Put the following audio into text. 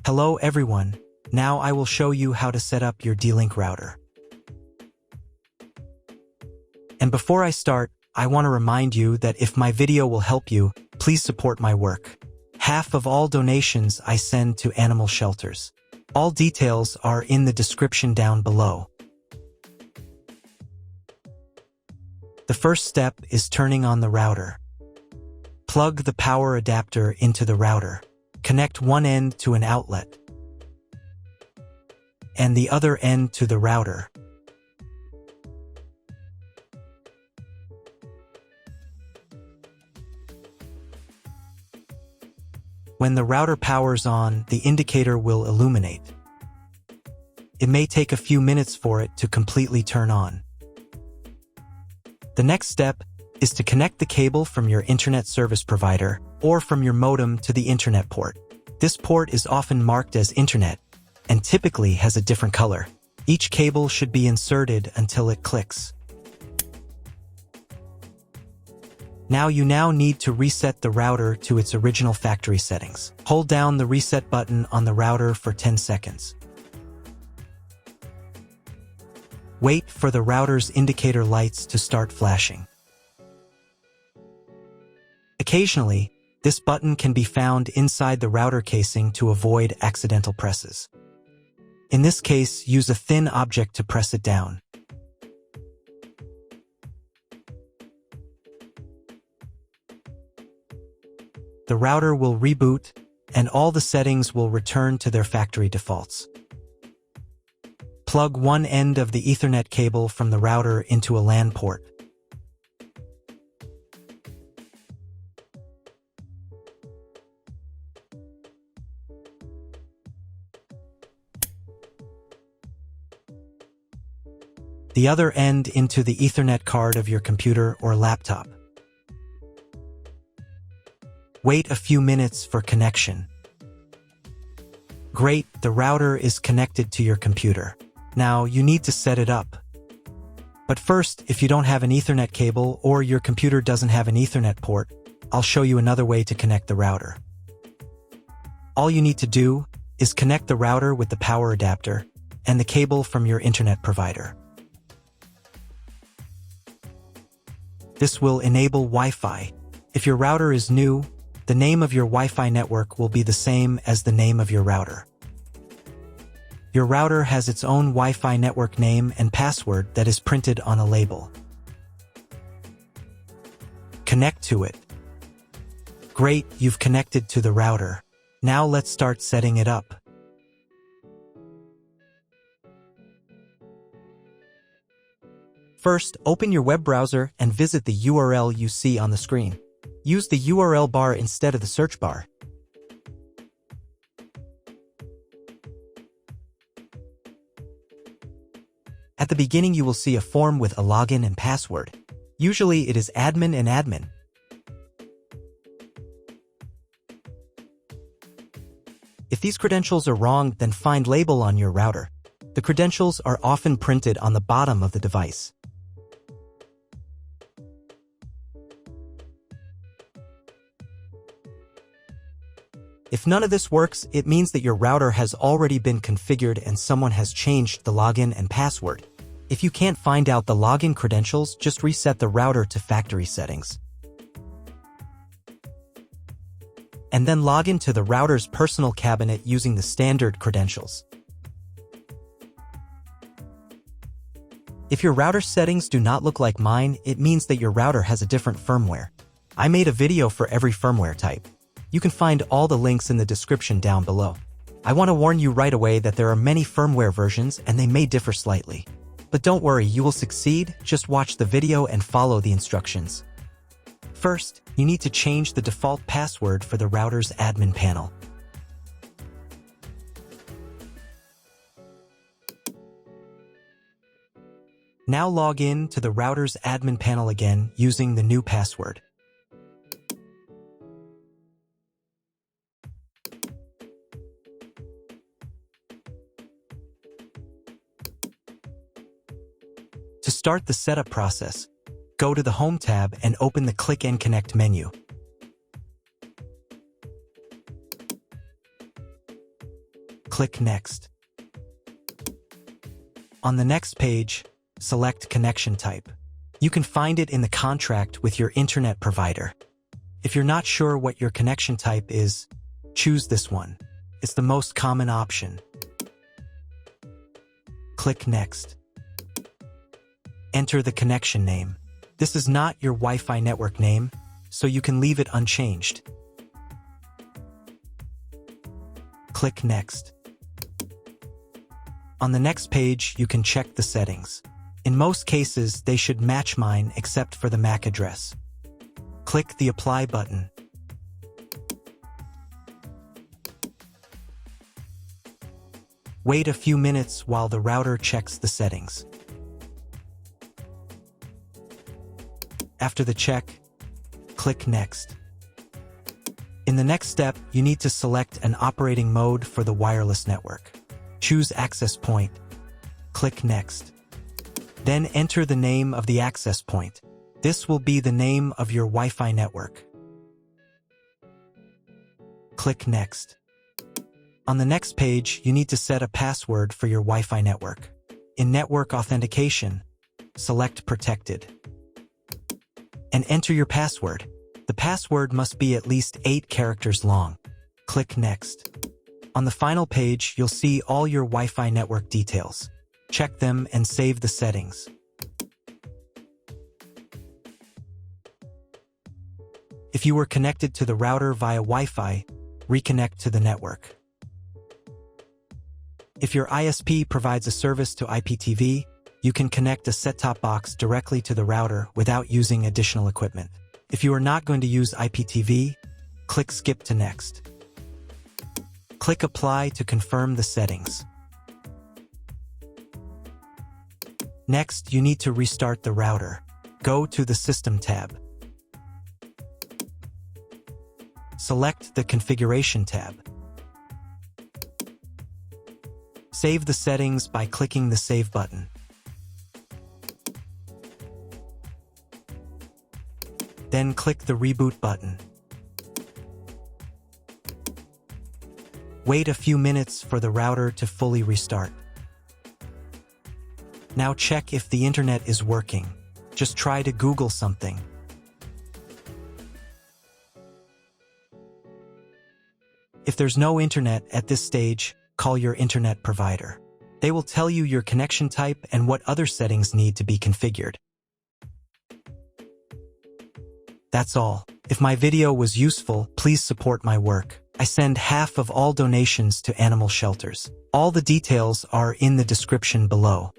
Hello everyone, now I will show you how to set up your D-Link router. And before I start, I want to remind you that if my video will help you, please support my work. Half of all donations I send to animal shelters. All details are in the description down below. The first step is turning on the router. Plug the power adapter into the router. Connect one end to an outlet and the other end to the router. When the router powers on, the indicator will illuminate. It may take a few minutes for it to completely turn on. The next step is to connect the cable from your internet service provider or from your modem to the internet port. This port is often marked as internet and typically has a different color. Each cable should be inserted until it clicks. Now you need to reset the router to its original factory settings. Hold down the reset button on the router for 10 seconds. Wait for the router's indicator lights to start flashing. Occasionally, this button can be found inside the router casing to avoid accidental presses. In this case, use a thin object to press it down. The router will reboot, and all the settings will return to their factory defaults. Plug one end of the Ethernet cable from the router into a LAN port. The other end into the Ethernet card of your computer or laptop. Wait a few minutes for connection. Great, the router is connected to your computer. Now you need to set it up. But first, if you don't have an Ethernet cable or your computer doesn't have an Ethernet port, I'll show you another way to connect the router. All you need to do is connect the router with the power adapter and the cable from your internet provider. This will enable Wi-Fi. If your router is new, the name of your Wi-Fi network will be the same as the name of your router. Your router has its own Wi-Fi network name and password that is printed on a label. Connect to it. Great, you've connected to the router. Now let's start setting it up. First, open your web browser and visit the URL you see on the screen. Use the URL bar instead of the search bar. At the beginning, you will see a form with a login and password. Usually, it is admin and admin. If these credentials are wrong, then find label on your router. The credentials are often printed on the bottom of the device. If none of this works, it means that your router has already been configured and someone has changed the login and password. If you can't find out the login credentials, just reset the router to factory settings. And then log into the router's personal cabinet using the standard credentials. If your router settings do not look like mine, it means that your router has a different firmware. I made a video for every firmware type. You can find all the links in the description down below. I want to warn you right away that there are many firmware versions and they may differ slightly. But don't worry, you will succeed, just watch the video and follow the instructions. First, you need to change the default password for the router's admin panel. Now log in to the router's admin panel again using the new password. To start the setup process, go to the Home tab and open the Click and Connect menu. Click Next. On the next page, select connection type. You can find it in the contract with your internet provider. If you're not sure what your connection type is, choose this one. It's the most common option. Click Next. Enter the connection name. This is not your Wi-Fi network name, so you can leave it unchanged. Click Next. On the next page, you can check the settings. In most cases, they should match mine except for the MAC address. Click the Apply button. Wait a few minutes while the router checks the settings. After the check, click Next. In the next step, you need to select an operating mode for the wireless network. Choose Access Point. Click Next. Then enter the name of the access point. This will be the name of your Wi-Fi network. Click Next. On the next page, you need to set a password for your Wi-Fi network. In Network Authentication, select Protected. And enter your password. The password must be at least 8 characters long. Click Next. On the final page, you'll see all your Wi-Fi network details. Check them and save the settings. If you were connected to the router via Wi-Fi, reconnect to the network. If your ISP provides a service to IPTV, you can connect a set-top box directly to the router without using additional equipment. If you are not going to use IPTV, click Skip to Next. Click Apply to confirm the settings. Next, you need to restart the router. Go to the System tab. Select the Configuration tab. Save the settings by clicking the Save button. Then click the Reboot button. Wait a few minutes for the router to fully restart. Now check if the internet is working. Just try to Google something. If there's no internet at this stage, call your internet provider. They will tell you your connection type and what other settings need to be configured. That's all. If my video was useful, please support my work. I send half of all donations to animal shelters. All the details are in the description below.